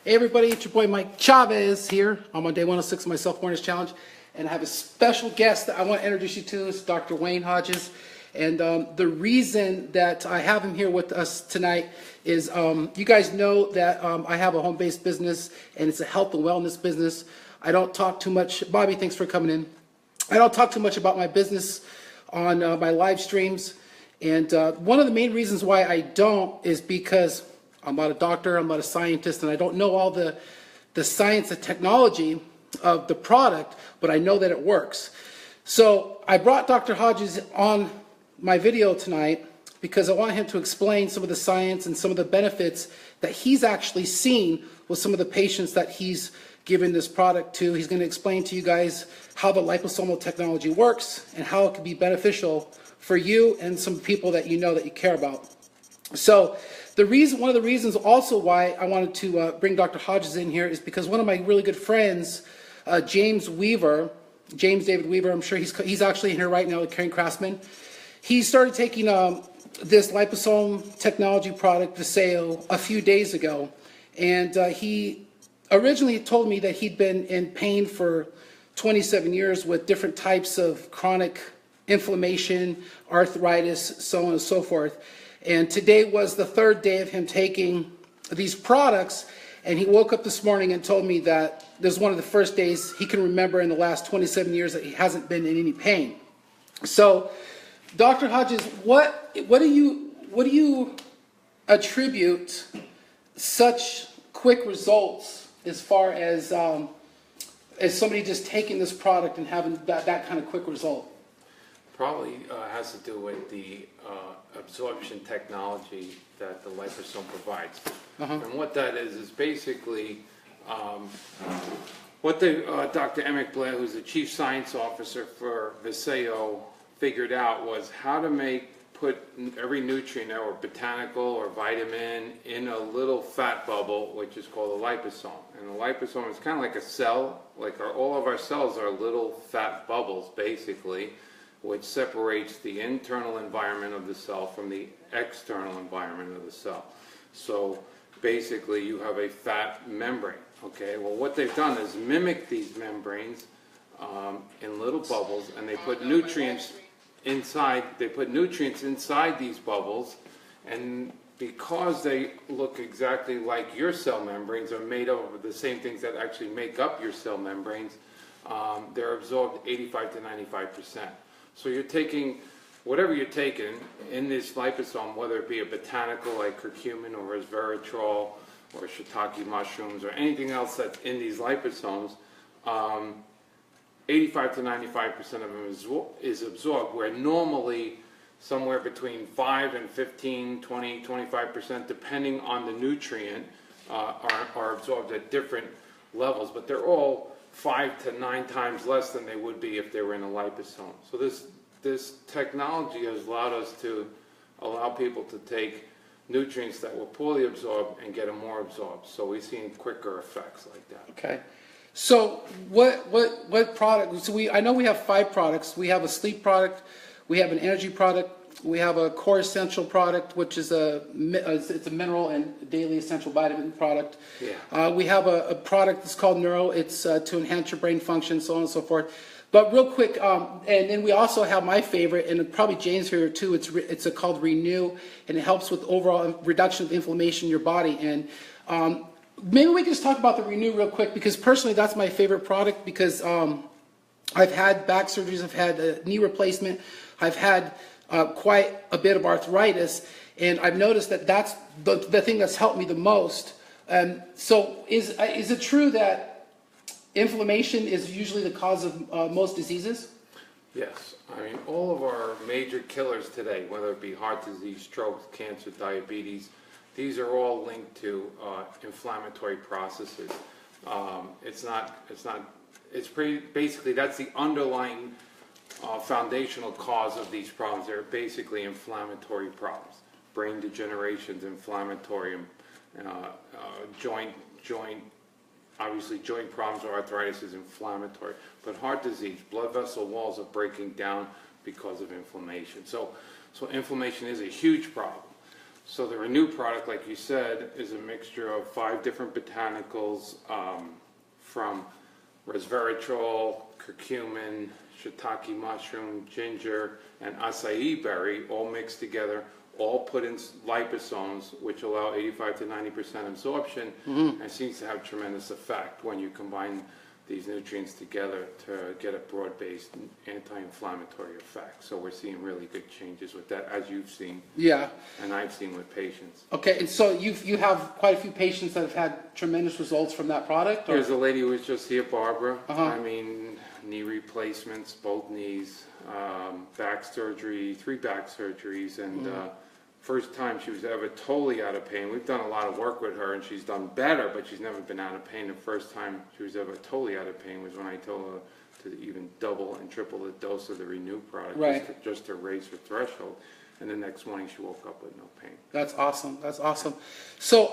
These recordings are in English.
Hey everybody, it's your boy Mike Chavez here. I'm on day 106 of my Self-Awareness Challenge, and I have a special guest that I want to introduce you to. It's Dr. Wayne Hodges, and the reason that I have him here with us tonight is you guys know that I have a home-based business, and it's a health and wellness business. I don't talk too much. Bobby, thanks for coming in. I don't talk too much about my business on my live streams, and one of the main reasons why I don't is because I'm not a doctor, I'm not a scientist, and I don't know all the science and technology of the product, but I know that it works. So I brought Dr. Hodges on my video tonight because I want him to explain some of the science and some of the benefits that he's actually seen with some of the patients that he's given this product to. He's going to explain to you guys how the liposomal technology works and how it can be beneficial for you and some people that you know that you care about. So one of the reasons also why I wanted to bring Dr. Hodges in here is because one of my really good friends, James David Weaver, I'm sure he's actually in here right now, the Caring Craftsman. He started taking this liposome technology product, Vasayo, a few days ago. And he originally told me that he'd been in pain for 27 years with different types of chronic inflammation, arthritis, so on and so forth. And today was the third day of him taking these products, and he woke up this morning and told me that this is one of the first days he can remember in the last 27 years that he hasn't been in any pain. So, Dr. Hodges, what do you attribute such quick results as far as somebody just taking this product and having that kind of quick result? Probably has to do with the absorption technology that the liposome provides. And what that is basically what Dr. Emmett Blair, who's the chief science officer for Vasayo, figured out was how to put every nutrient or botanical or vitamin in a little fat bubble, which is called a liposome. And the liposome is kind of like a cell, like all of our cells are little fat bubbles, basically, which separates the internal environment of the cell from the external environment of the cell. So basically you have a fat membrane. Okay, well what they've done is mimic these membranes in little bubbles, and they put nutrients inside. They put nutrients inside these bubbles, and because they look exactly like your cell membranes, are made up of the same things that actually make up your cell membranes, they're absorbed 85 to 95%. So you're taking whatever you're taking in this liposome, whether it be a botanical like curcumin or resveratrol or shiitake mushrooms or anything else that's in these liposomes, 85 to 95% of them is absorbed, where normally somewhere between 5 and 15, 20, 25%, depending on the nutrient, are absorbed at different levels, but they're all 5 to 9 times less than they would be if they were in a liposome. So this technology has allowed us to allow people to take nutrients that were poorly absorbed and get them more absorbed. So we've seen quicker effects like that. Okay. So what product? So I know we have 5 products. We have a sleep product, we have an energy product, we have a core essential product, which is it's a mineral and daily essential vitamin product. Yeah. We have a product that's called Neuro. It's to enhance your brain function, so on and so forth. But real quick, and then we also have my favorite, and probably James here too. It's called Renew, and it helps with overall reduction of inflammation in your body. And maybe we can just talk about the Renew real quick, because personally that's my favorite product, because I've had back surgeries, I've had a knee replacement, I've had quite a bit of arthritis, and I've noticed that that's the thing that's helped me the most. So is it true that inflammation is usually the cause of most diseases? Yes. I mean, all of our major killers today, whether it be heart disease, stroke, cancer, diabetes, these are all linked to inflammatory processes. Basically that's the underlying foundational cause of these problems. They're basically inflammatory problems. Brain degeneration is inflammatory, obviously joint problems or arthritis is inflammatory. But heart disease, blood vessel walls are breaking down because of inflammation. So inflammation is a huge problem. So the Renew product, like you said, is a mixture of 5 different botanicals, from resveratrol, curcumin, shiitake mushroom, ginger, and acai berry, all mixed together, all put in liposomes, which allow 85 to 90% absorption, and seems to have tremendous effect when you combine these nutrients together to get a broad-based anti-inflammatory effect. So we're seeing really good changes with that, as you've seen. Yeah. And I've seen with patients. Okay, and so you have quite a few patients that have had tremendous results from that product? Or? There's a lady who was just here, Barbara. Uh-huh. I mean, knee replacements, both knees, back surgery, 3 back surgeries, and first time she was ever totally out of pain. We've done a lot of work with her, and she's done better, but she's never been out of pain. The first time she was ever totally out of pain was when I told her to even double and triple the dose of the Renew product, Right. just to raise her threshold. And the next morning she woke up with no pain. That's awesome. That's awesome. So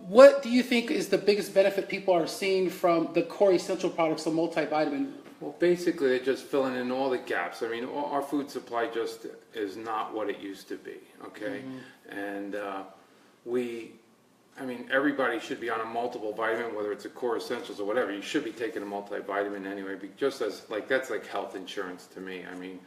what do you think is the biggest benefit people are seeing from the core essential products, the multivitamin? Well, basically, they're just filling in all the gaps. I mean, our food supply just is not what it used to be, okay? And I mean, everybody should be on a multiple vitamin, whether it's a core essentials or whatever. You should be taking a multivitamin anyway, just as, like, that's like health insurance to me. I mean,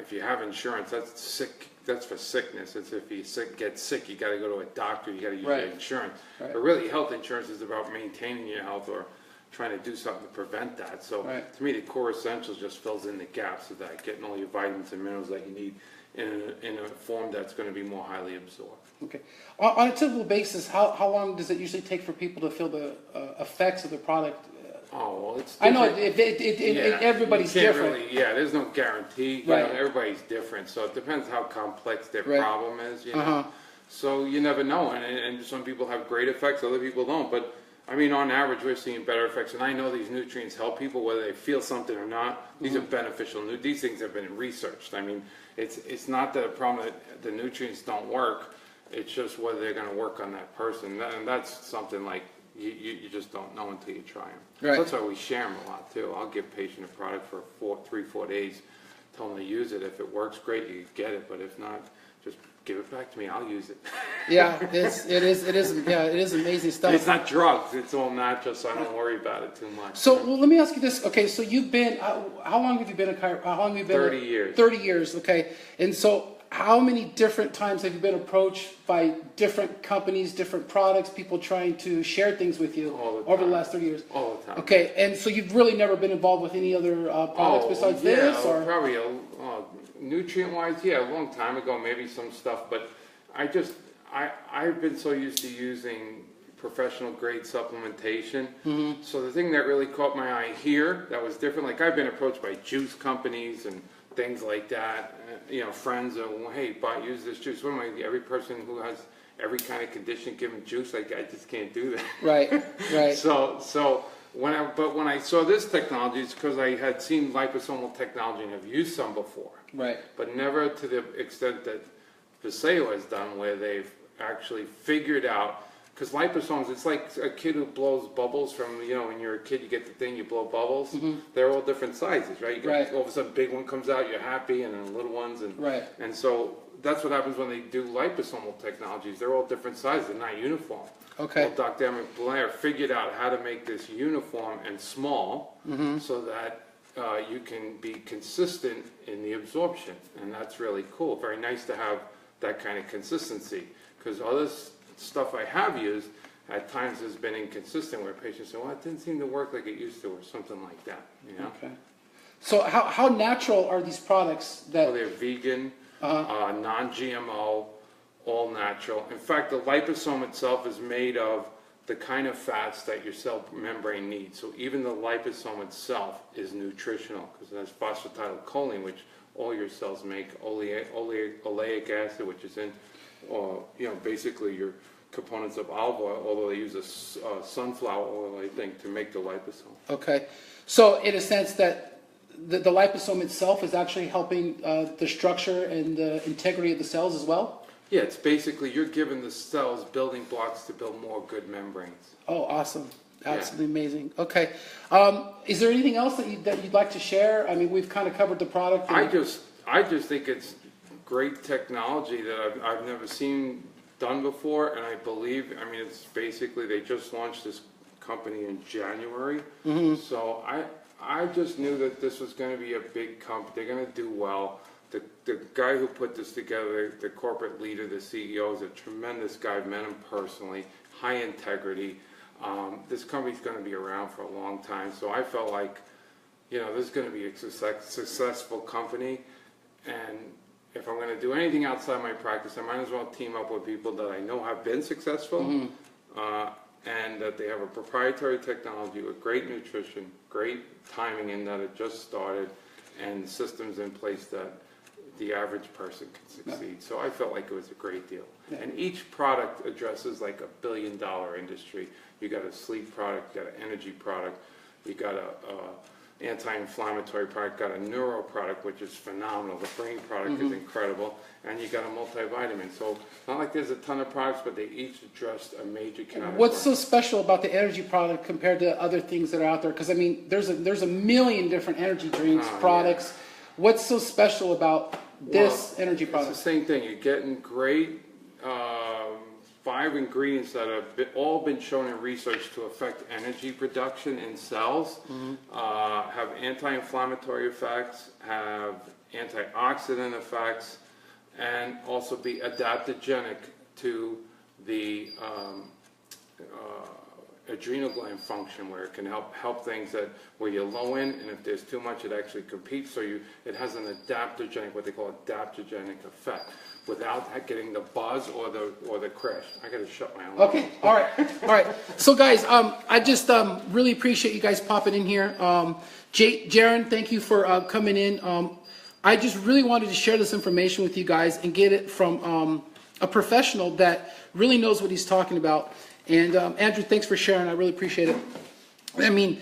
if you have insurance, that's for sickness. It's if you get sick, you got to go to a doctor, you got to use your insurance. Right. But really, health insurance is about maintaining your health or trying to do something to prevent that. So to me, the core essentials just fills in the gaps of that, getting all your vitamins and minerals that you need in a form that's going to be more highly absorbed. Okay. On a typical basis, how long does it usually take for people to feel the effects of the product? Oh, well, it's I know different. everybody's you can't different. Really, there's no guarantee. You know, everybody's different, so it depends how complex their problem is. You know, so you never know, and some people have great effects, other people don't. But I mean, on average, we're seeing better effects, and I know these nutrients help people whether they feel something or not. These are beneficial. These things have been researched. I mean, it's not that a problem that the nutrients don't work. It's just whether they're going to work on that person, and that's something like you just don't know until you try them. Right. So that's why we share them a lot too. I'll give patient a product for 3-4 days, tell them to use it. If it works, great, you get it. But if not, just give it back to me. I'll use it. Yeah, it is amazing stuff. It's not drugs. It's all natural, so I don't worry about it too much. So well, let me ask you this. Okay, so you've been how long have you been how long have you been? 30 years. 30 years. Okay, and so how many different times have you been approached by different companies, different products, people trying to share things with you over the last 30 years? All the time. Okay, and so you've really never been involved with any other products besides this, or probably nutrient-wise, a long time ago, maybe some stuff. But I've been so used to using professional grade supplementation. So the thing that really caught my eye here that was different, like I've been approached by juice companies and things like that. You know, friends are, well, hey, use this juice. What am I? Every person who has every kind of condition give them juice. Like I just can't do that. Right. So when I saw this technology, it's because I had seen liposomal technology and have used some before. Right. But never to the extent that Vasayo has done, where they've actually figured out. Because liposomes, it's like a kid who blows bubbles from, when you're a kid, you get the thing, you blow bubbles. They're all different sizes, right? All of a sudden, big one comes out, you're happy, and then little ones. And so that's what happens when they do liposomal technologies. They're all different sizes. They're not uniform. Okay. Well, Dr. Emmett Blair figured out how to make this uniform and small so that you can be consistent in the absorption. And that's really cool. Very nice to have that kind of consistency. Because other stuff I have used at times has been inconsistent where patients say, well, it didn't seem to work like it used to, or something like that, Okay. So how natural are these products that... Well, they're vegan, non-GMO, all natural. In fact, the liposome itself is made of the kind of fats that your cell membrane needs. So even the liposome itself is nutritional because it has phosphatidylcholine, which all your cells make, oleic acid, which is in, basically your components of olive oil, although they use a sunflower oil, I think, to make the liposome. Okay. So in a sense that the liposome itself is actually helping the structure and the integrity of the cells as well? Yeah, it's basically you're giving the cells building blocks to build more good membranes. Oh, awesome. Absolutely amazing. Okay. Is there anything else that you'd like to share? I mean, we've kind of covered the product. I just think it's great technology that I've never seen done before, and I believe, I mean, it's basically, they just launched this company in January. So I just knew that this was going to be a big company. They're going to do well. The guy who put this together, the corporate leader, the CEO, is a tremendous guy. I've met him personally, high integrity. This company's going to be around for a long time. So I felt like, you know, this is going to be a successful company. And if I'm going to do anything outside my practice, I might as well team up with people that I know have been successful, and that they have a proprietary technology with great nutrition, great timing in that it just started, and systems in place that the average person can succeed. So I felt like it was a great deal. And each product addresses like $1 billion industry. You got a sleep product, you got an energy product, you got a anti-inflammatory product, got a neuro product, which is phenomenal. The brain product is incredible, and you got a multivitamin. So not like there's a ton of products, but they each address a major category. What's so special about the energy product compared to other things that are out there? Because I mean, there's a million different energy drinks, products. Yeah. What's so special about this energy product? It's the same thing. You're getting great 5 ingredients that have all been shown in research to affect energy production in cells, have anti-inflammatory effects, have antioxidant effects, and also be adaptogenic to the adrenal gland function, where it can help things that where you're low in, and if there's too much, it actually competes. So it has an adaptogenic, what they call adaptogenic effect, without getting the buzz or the crash. I got to shut my own. Okay, all right. So guys, I just really appreciate you guys popping in here. Jaron, thank you for coming in. I just really wanted to share this information with you guys and get it from a professional that really knows what he's talking about. And Andrew, thanks for sharing. I really appreciate it. I mean,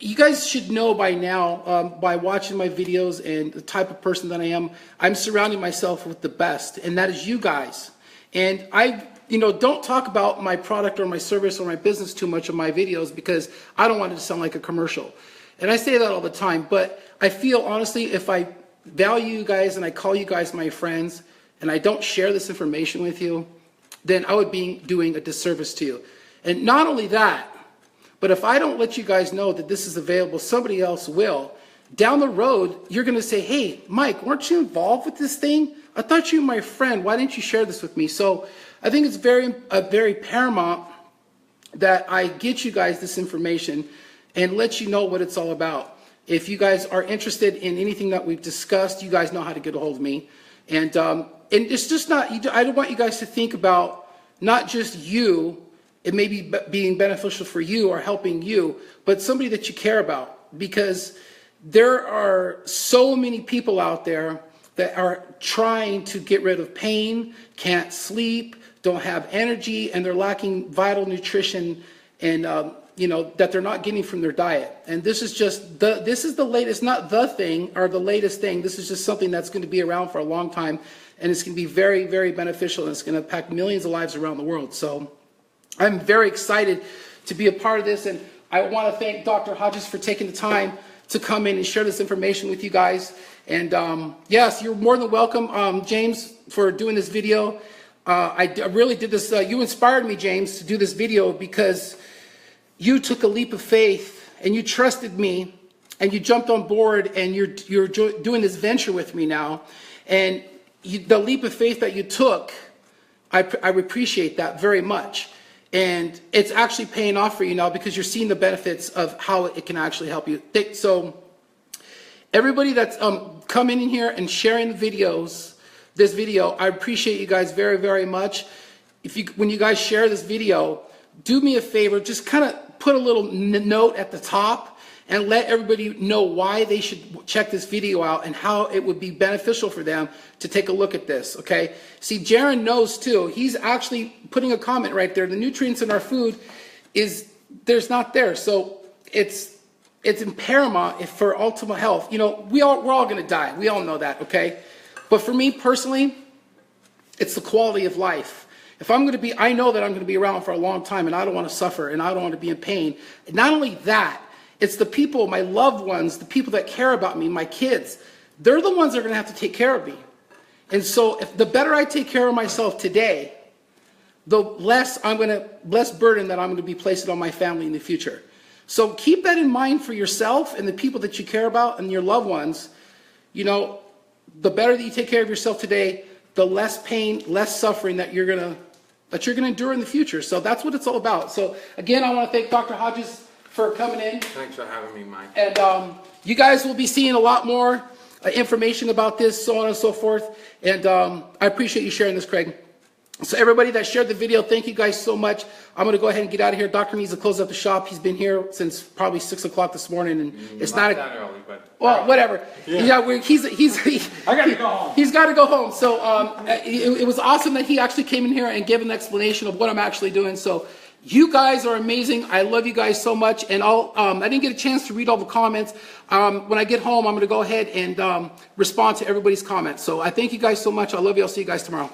you guys should know by now, by watching my videos and the type of person that I am, I'm surrounding myself with the best, and that is you guys. And I, don't talk about my product or my service or my business too much in my videos, because I don't want it to sound like a commercial. And I say that all the time, but I feel honestly, if I value you guys and I call you guys my friends, and I don't share this information with you, then I would be doing a disservice to you. And not only that, but if I don't let you guys know that this is available, somebody else will. Down the road, you're going to say, hey, Mike, weren't you involved with this thing? I thought you were my friend. Why didn't you share this with me? So I think it's very paramount that I get you guys this information and let you know what it's all about. If you guys are interested in anything that we've discussed, you guys know how to get a hold of me. And it's just not, I don't want you guys to think about not just you, it may be being beneficial for you or helping you, but somebody that you care about. Because there are so many people out there that are trying to get rid of pain, can't sleep, don't have energy, and they're lacking vital nutrition and that they're not getting from their diet. And this is just this is the latest, not the thing or the latest thing. This is just something that's going to be around for a long time, and it's going to be very, very beneficial, and it's going to impact millions of lives around the world. So I'm very excited to be a part of this, and I want to thank Dr. Hodges for taking the time to come in and share this information with you guys. And yes, you're more than welcome, James, for doing this video. I really did this. You inspired me, James, to do this video because you took a leap of faith and you trusted me and you jumped on board and you're doing this venture with me now. And the leap of faith that you took, I appreciate that very much. And it's actually paying off for you now because you're seeing the benefits of how it can actually help you. So everybody that's coming in here and sharing the this video, I appreciate you guys very, very much. When you guys share this video, do me a favor, just kind of put a little note at the top and let everybody know why they should check this video out and how it would be beneficial for them to take a look at this, okay? See, Jaron knows too. He's actually putting a comment right there. The nutrients in our food there's not there. So it's paramount for ultimate health. We're all going to die. We all know that, okay? But for me personally, it's the quality of life. If I'm going to be, I know that I'm going to be around for a long time, and I don't want to suffer, and I don't want to be in pain. And not only that, it's the people, my loved ones, the people that care about me, my kids. They're the ones that are going to have to take care of me. And so the better I take care of myself today, the less burden that I'm going to be placing on my family in the future. So keep that in mind for yourself and the people that you care about and your loved ones. You know, the better that you take care of yourself today, the less pain, less suffering that you're gonna endure in the future. So that's what it's all about. So again, I want to thank Dr. Hodges for coming in. Thanks for having me, Mike. And you guys will be seeing a lot more information about this, so on and so forth. And I appreciate you sharing this, Craig. So everybody that shared the video, thank you guys so much. I'm going to go ahead and get out of here. Doctor needs to close up the shop. He's been here since probably 6 o'clock this morning, and it's not that early, but well, whatever. Yeah, I got to go home. He's got to go home. So it was awesome that he actually came in here and gave an explanation of what I'm actually doing. So you guys are amazing. I love you guys so much. And I didn't get a chance to read all the comments. When I get home, I'm going to go ahead and respond to everybody's comments. So I thank you guys so much. I love you. I'll see you guys tomorrow.